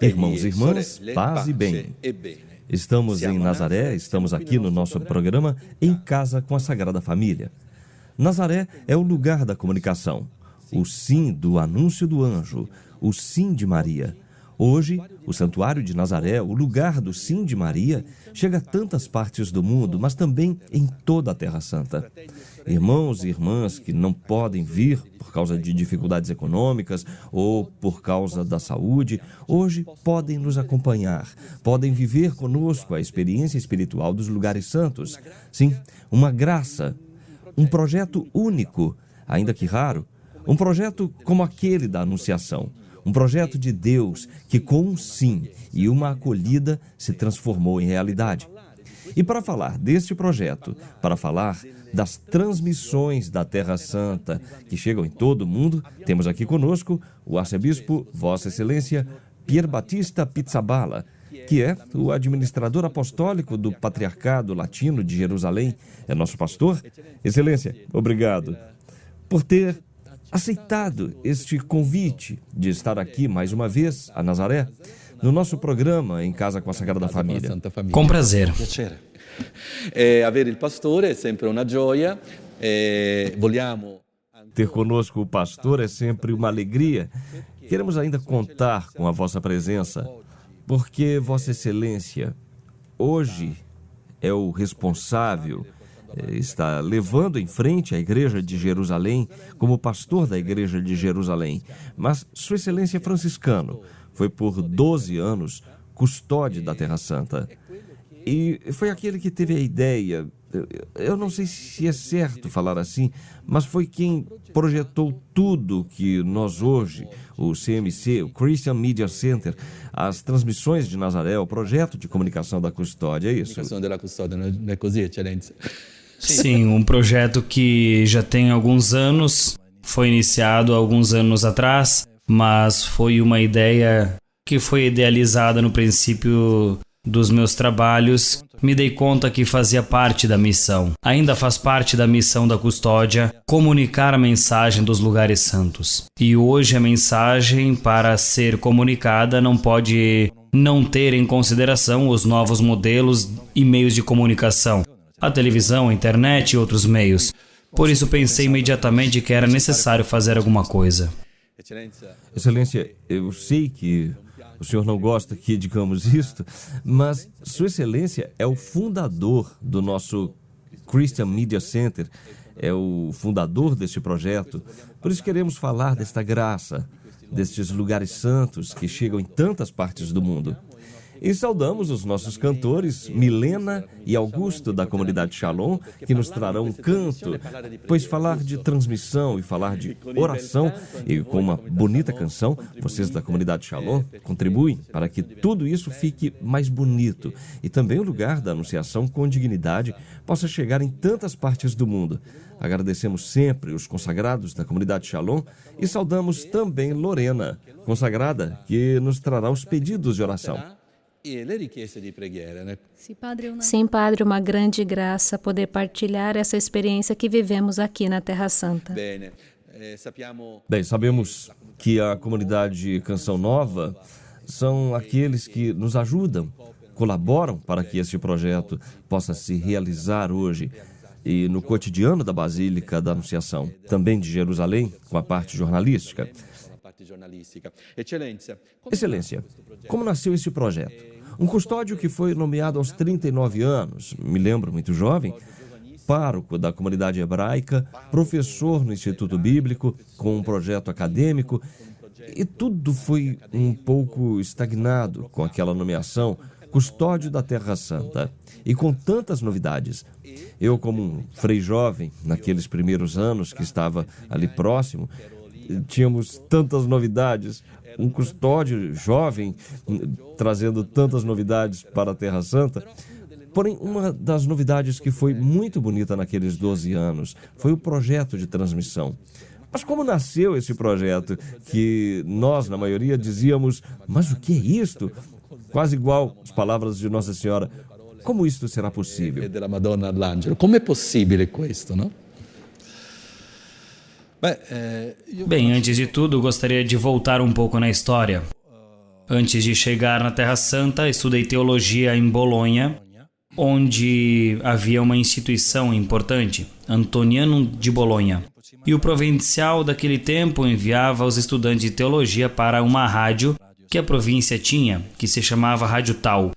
Irmãos e irmãs, paz e bem. Estamos em Nazaré, estamos aqui no nosso programa Em Casa com a Sagrada Família. Nazaré é o lugar da comunicação, o sim do anúncio do anjo, o sim de Maria. Hoje, o Santuário de Nazaré, o lugar do sim de Maria, chega a tantas partes do mundo, mas também em toda a Terra Santa. Irmãos e irmãs que não podem vir por causa de dificuldades econômicas ou por causa da saúde, hoje podem nos acompanhar, podem viver conosco a experiência espiritual dos lugares santos. Sim, uma graça, um projeto único, ainda que raro, um projeto como aquele da Anunciação. Um projeto de Deus que, com um sim e uma acolhida, se transformou em realidade. E para falar deste projeto, para falar das transmissões da Terra Santa que chegam em todo o mundo, temos aqui conosco o arcebispo, Vossa Excelência, Pier Battista Pizzaballa, que é o administrador apostólico do Patriarcado Latino de Jerusalém. É nosso pastor. Excelência, obrigado por ter aceitado este convite de estar aqui mais uma vez a Nazaré, no nosso programa Em Casa com a Sagrada Família. Com prazer. Avere il pastore è sempre una gioia. Vogliamo Ter conosco o pastor é sempre uma alegria. Queremos ainda contar com a vossa presença, porque Vossa Excelência hoje é o responsável, está levando em frente a Igreja de Jerusalém como pastor da Igreja de Jerusalém. Mas Sua Excelência é franciscano, foi por 12 anos custódio da Terra Santa. E foi aquele que teve a ideia, eu não sei se é certo falar assim, mas foi quem projetou tudo que nós hoje, o CMC, o Christian Media Center, as transmissões de Nazaré, o projeto de comunicação da custódia, é isso? não é così, Excelência? Sim, um projeto que já tem alguns anos, foi iniciado há alguns anos atrás, mas foi uma ideia que foi idealizada no princípio dos meus trabalhos. Me dei conta que fazia parte da missão. Ainda faz parte da missão da custódia comunicar a mensagem dos lugares santos. E hoje a mensagem, para ser comunicada, não pode não ter em consideração os novos modelos e meios de comunicação. A televisão, a internet e outros meios. Por isso pensei imediatamente que era necessário fazer alguma coisa. Excelência, eu sei que o senhor não gosta que digamos isto, mas Sua Excelência é o fundador do nosso Christian Media Center, é o fundador deste projeto. Por isso queremos falar desta graça, destes lugares santos que chegam em tantas partes do mundo. E saudamos os nossos cantores, Milena e Augusto, da comunidade Shalom, que nos trarão um canto, pois falar de transmissão e falar de oração, e com uma bonita canção, vocês da comunidade Shalom contribuem para que tudo isso fique mais bonito e também o lugar da Anunciação com dignidade possa chegar em tantas partes do mundo. Agradecemos sempre os consagrados da comunidade Shalom e saudamos também Lorena, consagrada, que nos trará os pedidos de oração. Sim, Padre, uma grande graça poder partilhar essa experiência que vivemos aqui na Terra Santa. Bem, sabemos que a comunidade Canção Nova são aqueles que nos ajudam, colaboram para que este projeto possa se realizar hoje e no cotidiano da Basílica da Anunciação, também de Jerusalém, com a parte jornalística. Excelência, como nasceu este projeto? Um custódio que foi nomeado aos 39 anos, me lembro, muito jovem, pároco da comunidade hebraica, professor no Instituto Bíblico, com um projeto acadêmico, e tudo foi um pouco estagnado com aquela nomeação, custódio da Terra Santa, e com tantas novidades. Eu, como um frei jovem, naqueles primeiros anos que estava ali próximo, tínhamos tantas novidades, um custódio jovem trazendo tantas novidades para a Terra Santa. Porém, uma das novidades que foi muito bonita naqueles 12 anos foi o projeto de transmissão. Mas como nasceu esse projeto que nós, na maioria, dizíamos, mas o que é isto? Quase igual as palavras de Nossa Senhora. Como isto será possível? Della Madonna all'Angelo. Come è possibile questo, no? Bem, antes de tudo, gostaria de voltar um pouco na história. Antes de chegar na Terra Santa, estudei teologia em Bolonha, onde havia uma instituição importante, Antoniano de Bolonha. E o provincial daquele tempo enviava os estudantes de teologia para uma rádio que a província tinha, que se chamava Rádio Tal.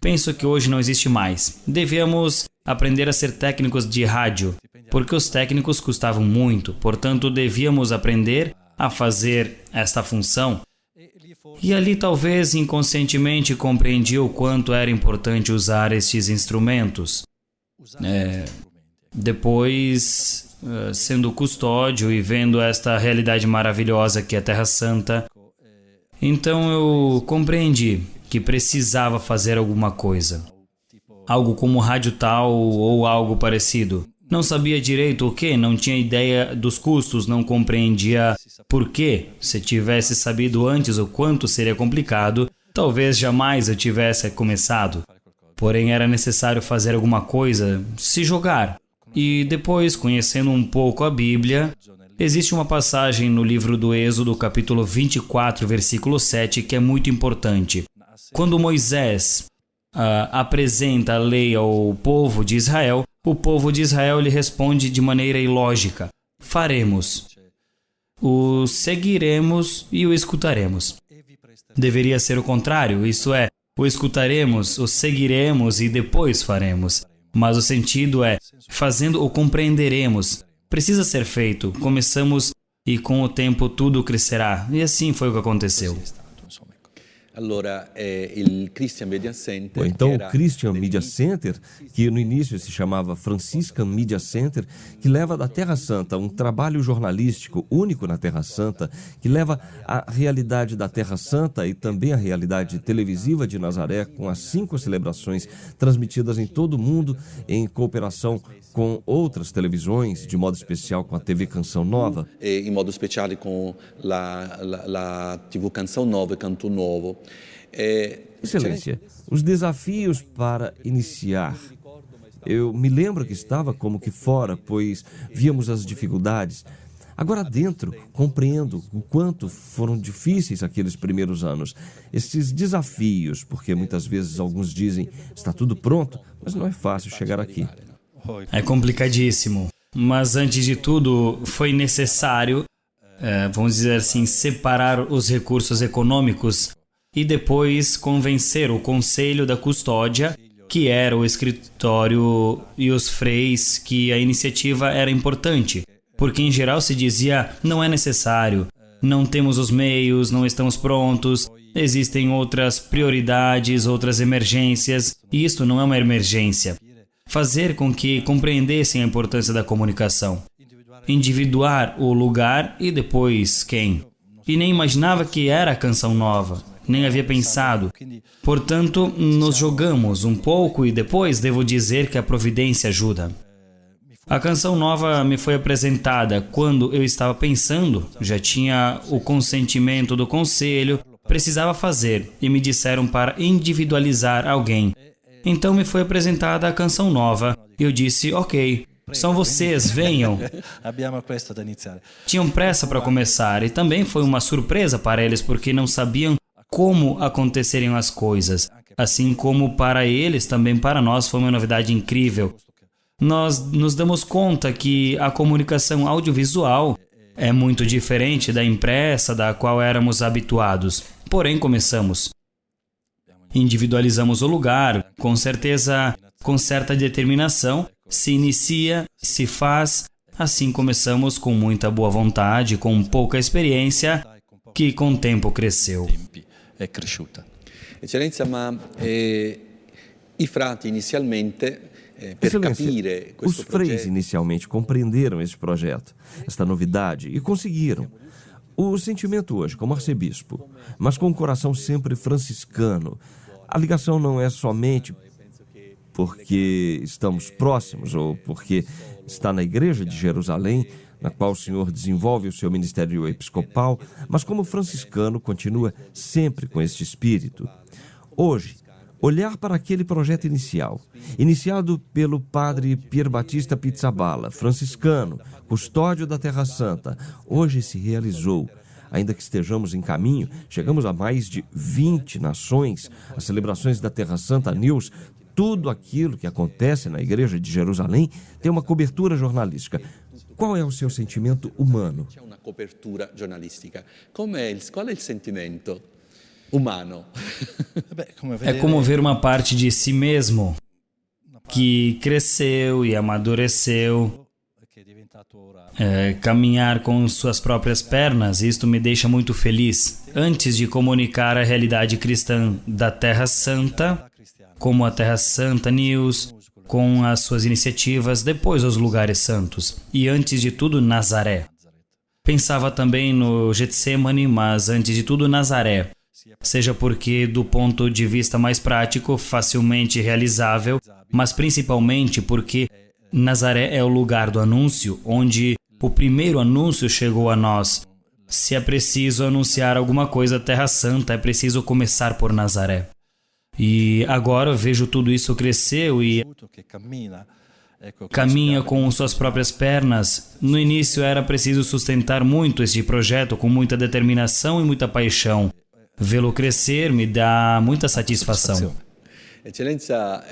Penso que hoje não existe mais. Devíamos aprender a ser técnicos de rádio, porque os técnicos custavam muito, portanto devíamos aprender a fazer esta função. E ali talvez inconscientemente compreendi o quanto era importante usar estes instrumentos. Depois, sendo custódio e vendo esta realidade maravilhosa que é a Terra Santa, então eu compreendi que precisava fazer alguma coisa. Algo como Rádio Tal ou algo parecido. Não sabia direito o que, não tinha ideia dos custos, não compreendia por quê. Se tivesse sabido antes o quanto seria complicado, talvez jamais eu tivesse começado. Porém, era necessário fazer alguma coisa, se jogar. E depois, conhecendo um pouco a Bíblia, existe uma passagem no livro do Êxodo, capítulo 24, versículo 7, que é muito importante. Quando Moisés apresenta a lei ao povo de Israel, o povo de Israel lhe responde de maneira ilógica: faremos, o seguiremos e o escutaremos. Deveria ser o contrário, isto é, o escutaremos, o seguiremos e depois faremos. Mas o sentido é, fazendo o compreenderemos. Precisa ser feito, começamos e com o tempo tudo crescerá. E assim foi o que aconteceu. Então, o Christian Media Center, que no início se chamava Franciscan Media Center, que leva da Terra Santa um trabalho jornalístico único na Terra Santa, que leva a realidade da Terra Santa e também a realidade televisiva de Nazaré, com as 5 celebrações transmitidas em todo o mundo, em cooperação com outras televisões, de modo especial com a TV Canção Nova. Em modo especial com a TV Canção Nova e Canto Novo. Excelência, os desafios para iniciar. Eu me lembro que estava como que fora, pois víamos as dificuldades. Agora dentro, compreendo o quanto foram difíceis aqueles primeiros anos. Esses desafios, porque muitas vezes alguns dizem, está tudo pronto, mas não é fácil chegar aqui. É complicadíssimo, mas antes de tudo foi necessário, vamos dizer assim, separar os recursos econômicos e depois convencer o conselho da custódia, que era o escritório e os freis, que a iniciativa era importante, porque em geral se dizia, não é necessário, não temos os meios, não estamos prontos, existem outras prioridades, outras emergências, e isto não é uma emergência. Fazer com que compreendessem a importância da comunicação. Individuar o lugar e depois quem. E nem imaginava que era a Canção Nova, nem havia pensado. Portanto, nos jogamos um pouco e depois devo dizer que a providência ajuda. A Canção Nova me foi apresentada quando eu estava pensando, já tinha o consentimento do conselho, precisava fazer e me disseram para individualizar alguém. Então me foi apresentada a Canção Nova e eu disse, ok, são vocês, venham. Tinham pressa para começar e também foi uma surpresa para eles porque não sabiam como aconteceriam as coisas. Assim como para eles, também para nós foi uma novidade incrível. Nós nos damos conta que a comunicação audiovisual é muito diferente da impressa, da qual éramos habituados. Porém, começamos. Individualizamos o lugar, com certeza, com certa determinação, se inicia, se faz, assim começamos com muita boa vontade, com pouca experiência, que com o tempo cresceu. Excelência, mas i frati inicialmente, Excelência, os freis inicialmente compreenderam esse projeto, esta novidade, e conseguiram. O sentimento hoje, como arcebispo, mas com o coração sempre franciscano. A ligação não é somente porque estamos próximos ou porque está na Igreja de Jerusalém, na qual o Senhor desenvolve o seu ministério episcopal, mas como franciscano continua sempre com este espírito. Hoje, olhar para aquele projeto inicial, iniciado pelo padre Pier Battista Pizzaballa, franciscano, custódio da Terra Santa, hoje se realizou. ainda que estejamos em caminho, chegamos a mais de 20 nações, as celebrações da Terra Santa News, tudo aquilo que acontece na Igreja de Jerusalém tem uma cobertura jornalística. Qual é o seu sentimento humano? C'è una copertura giornalistica. Qual è il sentimento umano? É como ver uma parte de si mesmo que cresceu e amadureceu, caminhar com suas próprias pernas. Isto me deixa muito feliz. Antes de comunicar a realidade cristã da Terra Santa, como a Terra Santa News, com as suas iniciativas, depois os lugares santos. E antes de tudo, Nazaré. Pensava também no Getsemane, mas antes de tudo, Nazaré. Seja porque, do ponto de vista mais prático, facilmente realizável, mas principalmente porque Nazaré é o lugar do anúncio, onde o primeiro anúncio chegou a nós. Se é preciso anunciar alguma coisa à Terra Santa, é preciso começar por Nazaré. E agora vejo tudo isso crescer e caminha com suas próprias pernas. No início era preciso sustentar muito este projeto com muita determinação e muita paixão. Vê-lo crescer me dá muita satisfação. Eccellenza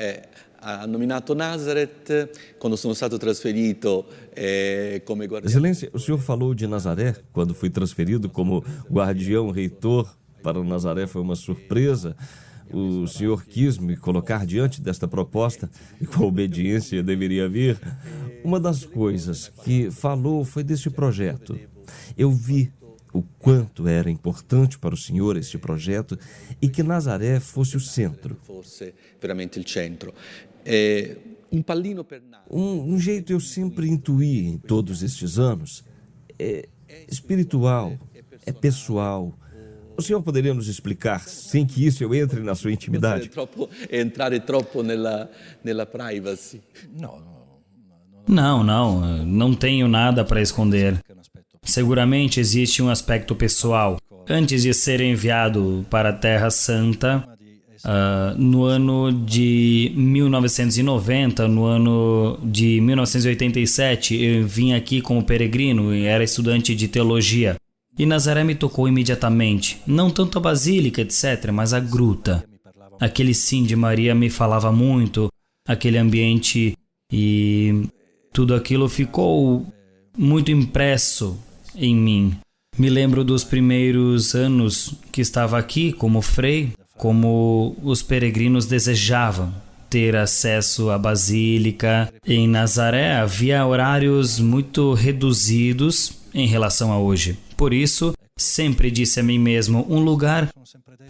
ha nominato Nazareth quando sono stato trasferito come guardião. Excelência, o senhor falou de Nazaré quando fui transferido como guardião reitor para Nazaré. Foi uma surpresa. O senhor quis me colocar diante desta proposta e com obediência deveria vir. Uma das coisas que falou foi deste projeto. Eu vi o quanto era importante para o senhor este projeto e que Nazaré fosse o centro. Fosse veramente il centro. Um jeito eu sempre intuí em todos estes anos. É espiritual, é pessoal. O senhor poderia nos explicar, sem que isso eu entre na sua intimidade? Entrare troppo nella privacy. Não tenho nada para esconder. Seguramente existe um aspecto pessoal. Antes de ser enviado para a Terra Santa, no ano de 1990, no ano de 1987, eu vim aqui como peregrino e era estudante de teologia. E Nazaré me tocou imediatamente. Não tanto a basílica, etc., mas a gruta. Aquele sim de Maria me falava muito, aquele ambiente, e tudo aquilo ficou muito impresso em mim. Me lembro dos primeiros anos que estava aqui como frei, como os peregrinos desejavam ter acesso à basílica. Em Nazaré havia horários muito reduzidos em relação a hoje. Por isso, sempre disse a mim mesmo, um lugar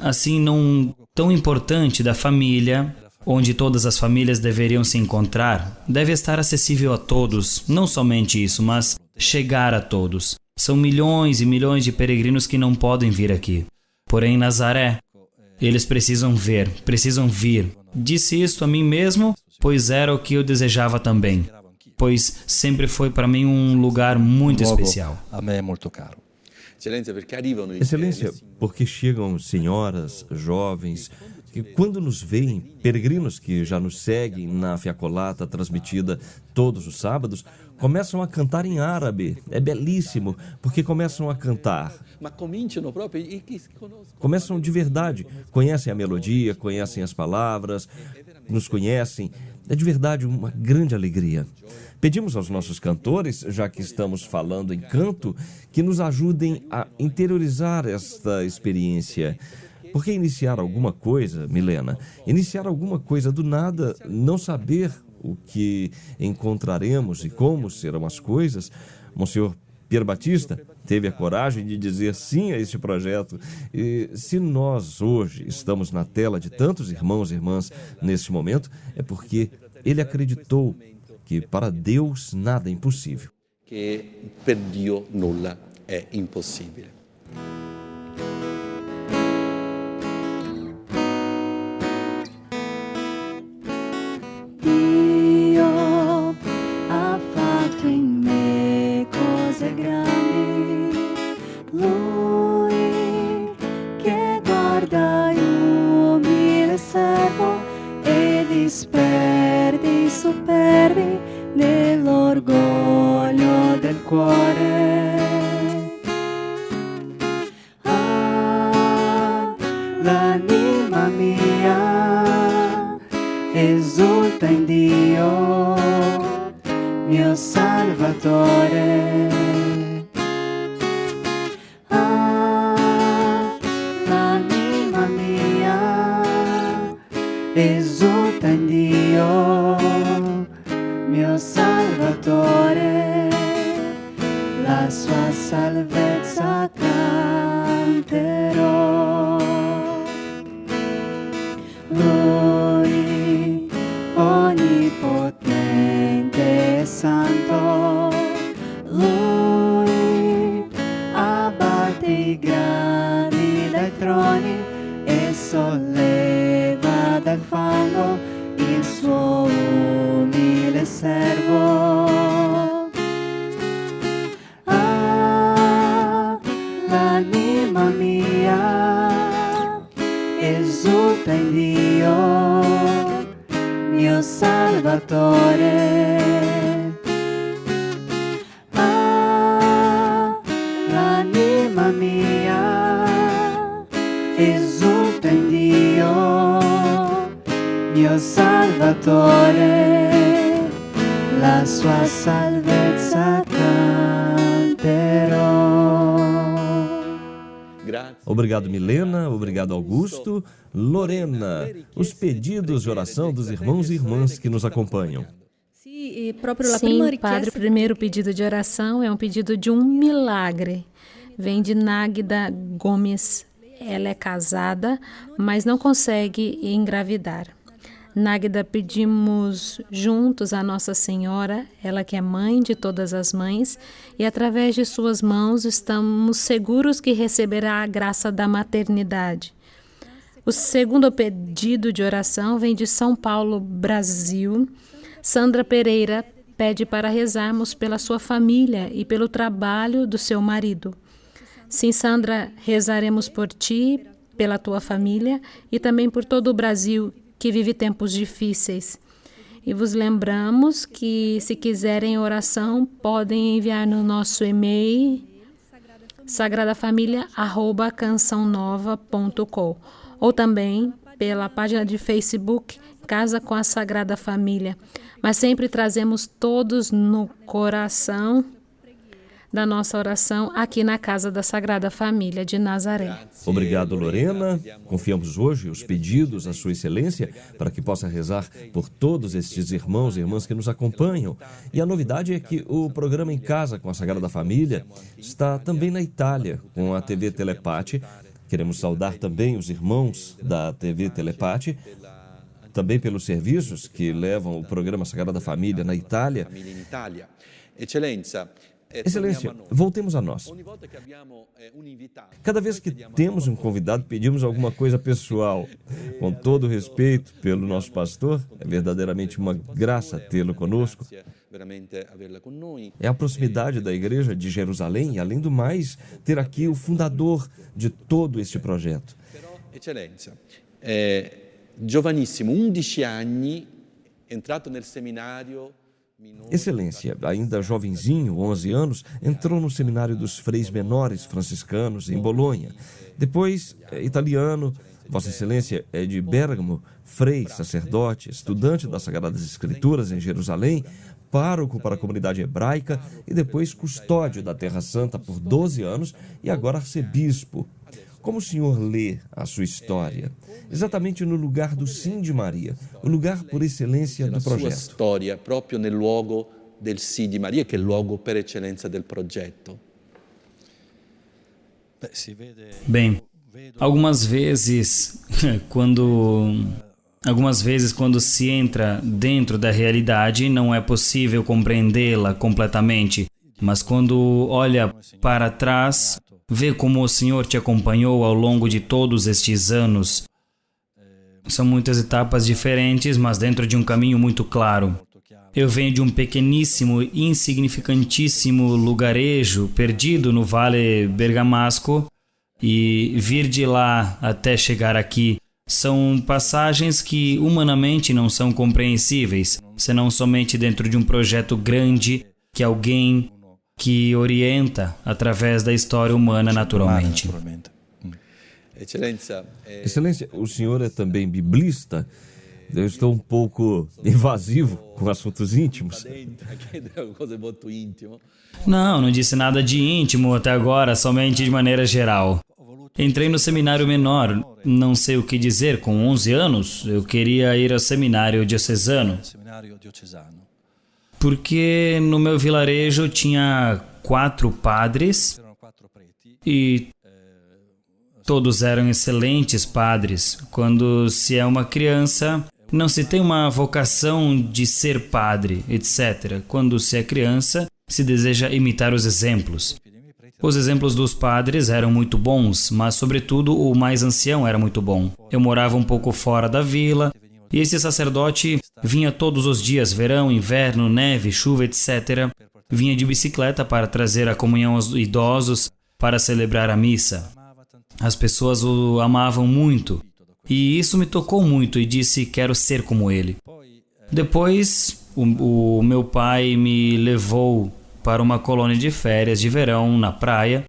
assim não tão importante da família, onde todas as famílias deveriam se encontrar, deve estar acessível a todos. Não somente isso, mas chegar a todos. São milhões e milhões de peregrinos que não podem vir aqui. Porém, Nazaré, eles precisam ver, precisam vir. Disse isso a mim mesmo, pois era o que eu desejava também. Pois sempre foi para mim um lugar muito especial. A mim é muito caro. Excelência, porque chegam senhoras, jovens, que quando nos veem, peregrinos que já nos seguem na Fiacolata transmitida todos os sábados, começam a cantar em árabe. É belíssimo, porque começam a cantar. Começam de verdade, conhecem a melodia, conhecem as palavras, nos conhecem. É de verdade uma grande alegria. Pedimos aos nossos cantores, já que estamos falando em canto, que nos ajudem a interiorizar esta experiência. Porque iniciar alguma coisa, Milena, iniciar alguma coisa do nada, não saber o que encontraremos e como serão as coisas, Monsenhor Pier Batista teve a coragem de dizer sim a este projeto. E se nós hoje estamos na tela de tantos irmãos e irmãs neste momento, é porque ele acreditou que para Deus nada é impossível. Que per Dio nulla è impossibile. Dio ha fatto in me cose grandi, Lui che guarda umile servo e disperdi i superbi nell'orgoglio del cuore. l'anima mia esulta in Dio, mio Salvatore. L'anima mia esulta in Dio, mio Salvatore, la sua salvezza canterò. Lui, onnipotente e santo, Lui abbatte i grandi dai troni e solleva dal fango il suo umile servo. L'anima mia esulta in Dio, mio Salvatore. L'anima mia esulta in Dio, mio Salvatore, la sua salvezza canterò. Obrigado, Milena. Obrigado, Augusto. Lorena, os pedidos de oração dos irmãos e irmãs que nos acompanham. Sim, Padre, o primeiro pedido de oração é um pedido de um milagre. Vem de Náguida Gomes. Ela é casada, mas não consegue engravidar. Náguida, pedimos juntos a Nossa Senhora, ela que é mãe de todas as mães, e através de suas mãos estamos seguros que receberá a graça da maternidade. O segundo pedido de oração vem de São Paulo, Brasil. Sandra Pereira pede para rezarmos pela sua família e pelo trabalho do seu marido. Sim, Sandra, rezaremos por ti, pela tua família e também por todo o Brasil que vive tempos difíceis. E vos lembramos que, se quiserem oração, podem enviar no nosso e-mail sagradafamilia@cançãonova.com ou também pela página de Facebook Casa com a Sagrada Família. Mas sempre trazemos todos no coração da nossa oração aqui na Casa da Sagrada Família de Nazaré. Obrigado, Lorena. Confiamos hoje os pedidos à Sua Excelência para que possa rezar por todos estes irmãos e irmãs que nos acompanham. E a novidade é que o programa Em Casa com a Sagrada Família está também na Itália, com a TV Telepati. Queremos saudar também os irmãos da TV Telepati, também pelos serviços que levam o programa Sagrada Família na Itália. Excelência, voltemos a nós. Cada vez que temos um convidado, pedimos alguma coisa pessoal. Com todo o respeito pelo nosso pastor, é verdadeiramente uma graça tê-lo conosco. É a proximidade da Igreja de Jerusalém e, além do mais, ter aqui o fundador de todo este projeto. Excelência, giovanissimo, 11 anni, entrato nel seminário. Excelência, ainda jovenzinho, 11 anos, entrou no seminário dos freis menores franciscanos em Bolonha. Depois, italiano, Vossa Excelência é de Bérgamo, frei, sacerdote, estudante das Sagradas Escrituras em Jerusalém, pároco para a comunidade hebraica e depois custódio da Terra Santa por 12 anos e agora arcebispo. Como o senhor lê a sua história? Exatamente no lugar do Sim de Maria, o lugar por excelência do projeto. A sua história, proprio nel luogo del Sì di Maria, che è il luogo per eccellenza del progetto. Bem, algumas vezes quando se entra dentro da realidade, não é possível compreendê-la completamente, mas quando olha para trás, vê como o Senhor te acompanhou ao longo de todos estes anos. São muitas etapas diferentes, mas dentro de um caminho muito claro. Eu venho de um pequeníssimo, insignificantíssimo lugarejo perdido no Vale Bergamasco e vir de lá até chegar aqui são passagens que humanamente não são compreensíveis, senão somente dentro de um projeto grande que alguém que orienta através da história humana naturalmente. Excelência, o senhor é também biblista? Eu estou um pouco invasivo com assuntos íntimos. Não disse nada de íntimo até agora, somente de maneira geral. Entrei no seminário menor, não sei o que dizer, com 11 anos, eu queria ir ao seminário diocesano. Porque no meu vilarejo tinha 4 padres e todos eram excelentes padres. Quando se é uma criança, não se tem uma vocação de ser padre, etc. Quando se é criança, se deseja imitar os exemplos. Os exemplos dos padres eram muito bons, mas sobretudo o mais ancião era muito bom. Eu morava um pouco fora da vila, e esse sacerdote vinha todos os dias, verão, inverno, neve, chuva, etc. Vinha de bicicleta para trazer a comunhão aos idosos, para celebrar a missa. As pessoas o amavam muito, e isso me tocou muito e disse, quero ser como ele. Depois, o meu pai me levou para uma colônia de férias de verão na praia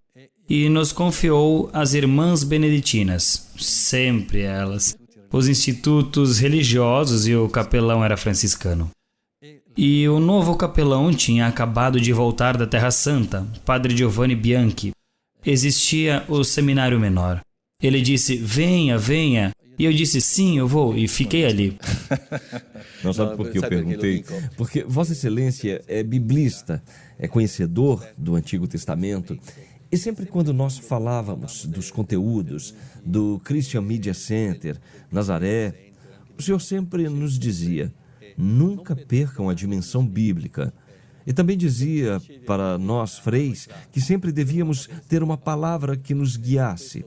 e nos confiou as irmãs beneditinas, sempre elas, os institutos religiosos, e o capelão era franciscano. E o novo capelão tinha acabado de voltar da Terra Santa, Padre Giovanni Bianchi. Existia o seminário menor. Ele disse, venha, venha. E eu disse, sim, eu vou, e fiquei ali. Não sabe por que eu perguntei? Porque Vossa Excelência é biblista, é conhecedor do Antigo Testamento, e sempre quando nós falávamos dos conteúdos do Christian Media Center, Nazaré, o senhor sempre nos dizia, nunca percam a dimensão bíblica. E também dizia para nós, freis, que sempre devíamos ter uma palavra que nos guiasse.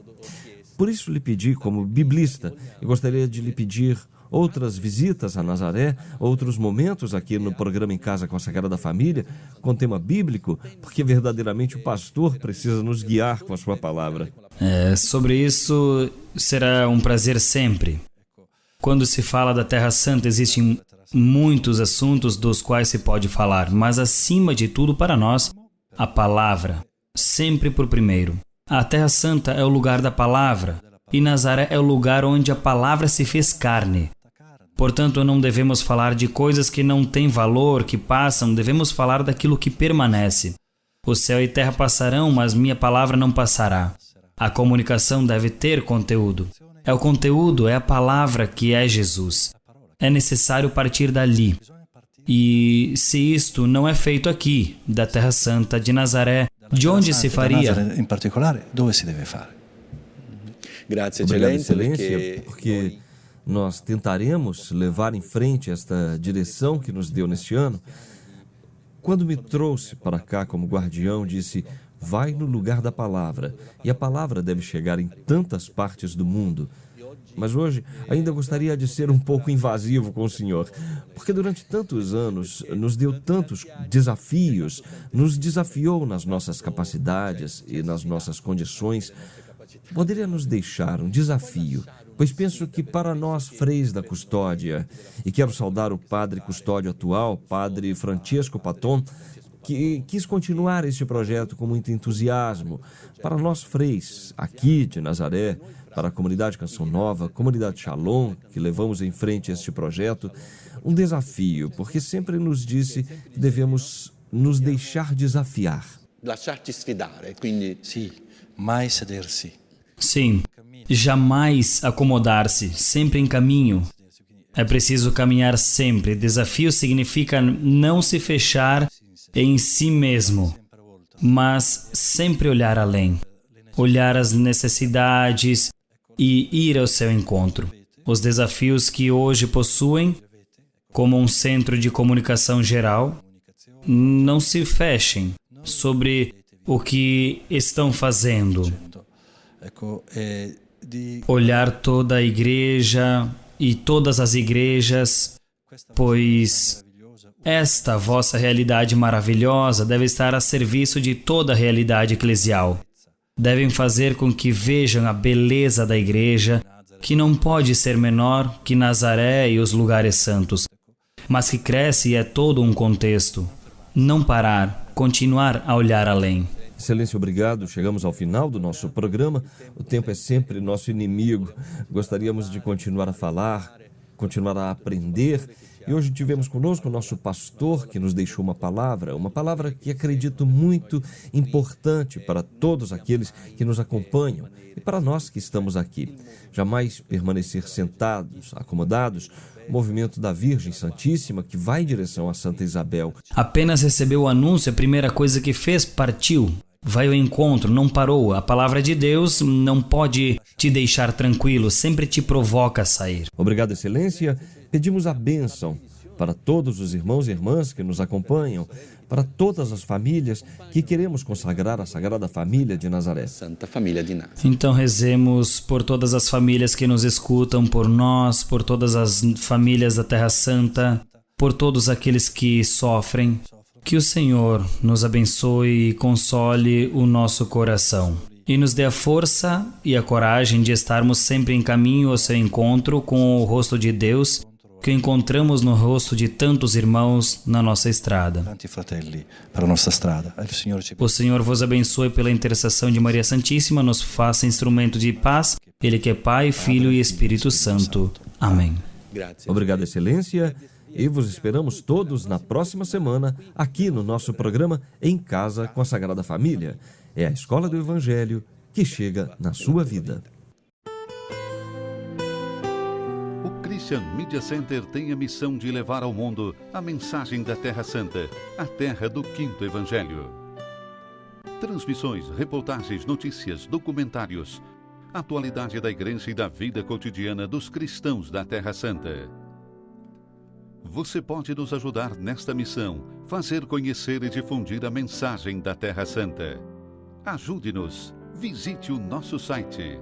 Por isso lhe pedi, como biblista, e gostaria de lhe pedir outras visitas a Nazaré, outros momentos aqui no programa Em Casa com a Sagrada Família, com tema bíblico, porque verdadeiramente o pastor precisa nos guiar com a sua palavra. Sobre isso será um prazer sempre. Quando se fala da Terra Santa, existem muitos assuntos dos quais se pode falar, mas acima de tudo para nós, a palavra, sempre por primeiro. A Terra Santa é o lugar da palavra, e Nazaré é o lugar onde a palavra se fez carne. Portanto, não devemos falar de coisas que não têm valor, que passam, devemos falar daquilo que permanece. O céu e terra passarão, mas minha palavra não passará. A comunicação deve ter conteúdo. É o conteúdo, é a palavra que é Jesus. É necessário partir dali. E se isto não é feito aqui, da Terra Santa, de Nazaré, de onde se faria? Em particular, dove se deve fare? Obrigado, Excelência, porque nós tentaremos levar em frente esta direção que nos deu neste ano. Quando me trouxe para cá como guardião, disse, vai no lugar da palavra, e a palavra deve chegar em tantas partes do mundo. Mas hoje ainda gostaria de ser um pouco invasivo com o senhor, porque durante tantos anos nos deu tantos desafios, nos desafiou nas nossas capacidades e nas nossas condições. Poderia nos deixar um desafio, pois penso que para nós, freis da custódia, e quero saudar o padre custódio atual, padre Francesco Paton, que quis continuar este projeto com muito entusiasmo. Para nós, freis, aqui de Nazaré, para a comunidade Canção Nova, comunidade Shalom, que levamos em frente este projeto, um desafio, porque sempre nos disse que devemos nos deixar desafiar. Lasciarci sfidare, quindi... Sì, mai sedersi. Sim, jamais acomodar-se, sempre em caminho. É preciso caminhar sempre. Desafio significa não se fechar em si mesmo, mas sempre olhar além, olhar as necessidades e ir ao seu encontro. Os desafios que hoje possuem, como um centro de comunicação geral, não se fechem sobre o que estão fazendo. Olhar toda a igreja e todas as igrejas, pois esta vossa realidade maravilhosa deve estar a serviço de toda a realidade eclesial. Devem fazer com que vejam a beleza da igreja, que não pode ser menor que Nazaré e os lugares santos, mas que cresce e é todo um contexto. Não parar, continuar a olhar além. Excelência, obrigado. Chegamos ao final do nosso programa. O tempo é sempre nosso inimigo. Gostaríamos de continuar a falar, continuar a aprender. E hoje tivemos conosco o nosso pastor, que nos deixou uma palavra que acredito muito importante para todos aqueles que nos acompanham e para nós que estamos aqui. Jamais permanecer sentados, acomodados, o movimento da Virgem Santíssima que vai em direção a Santa Isabel. Apenas recebeu o anúncio, a primeira coisa que fez, partiu. Vai ao encontro, não parou. A palavra de Deus não pode te deixar tranquilo, sempre te provoca a sair. Obrigado, Excelência. Pedimos a bênção para todos os irmãos e irmãs que nos acompanham, para todas as famílias que queremos consagrar a Sagrada Família de Nazaré. Santa Família de Nazaré. Então rezemos por todas as famílias que nos escutam, por nós, por todas as famílias da Terra Santa, por todos aqueles que sofrem. Que o Senhor nos abençoe e console o nosso coração. E nos dê a força e a coragem de estarmos sempre em caminho ao seu encontro com o rosto de Deus, que encontramos no rosto de tantos irmãos na nossa estrada. Tanti fratelli para a nossa estrada. O Senhor vos abençoe pela intercessão de Maria Santíssima, nos faça instrumento de paz, Ele que é Pai, Filho e Espírito Santo. Amém. Obrigado, Excelência, e vos esperamos todos na próxima semana, aqui no nosso programa Em Casa com a Sagrada Família. É a Escola do Evangelho que chega na sua vida. Christian Media Center tem a missão de levar ao mundo a mensagem da Terra Santa, a terra do Quinto Evangelho. Transmissões, reportagens, notícias, documentários, atualidade da Igreja e da vida cotidiana dos cristãos da Terra Santa. Você pode nos ajudar nesta missão, fazer conhecer e difundir a mensagem da Terra Santa. Ajude-nos. Visite o nosso site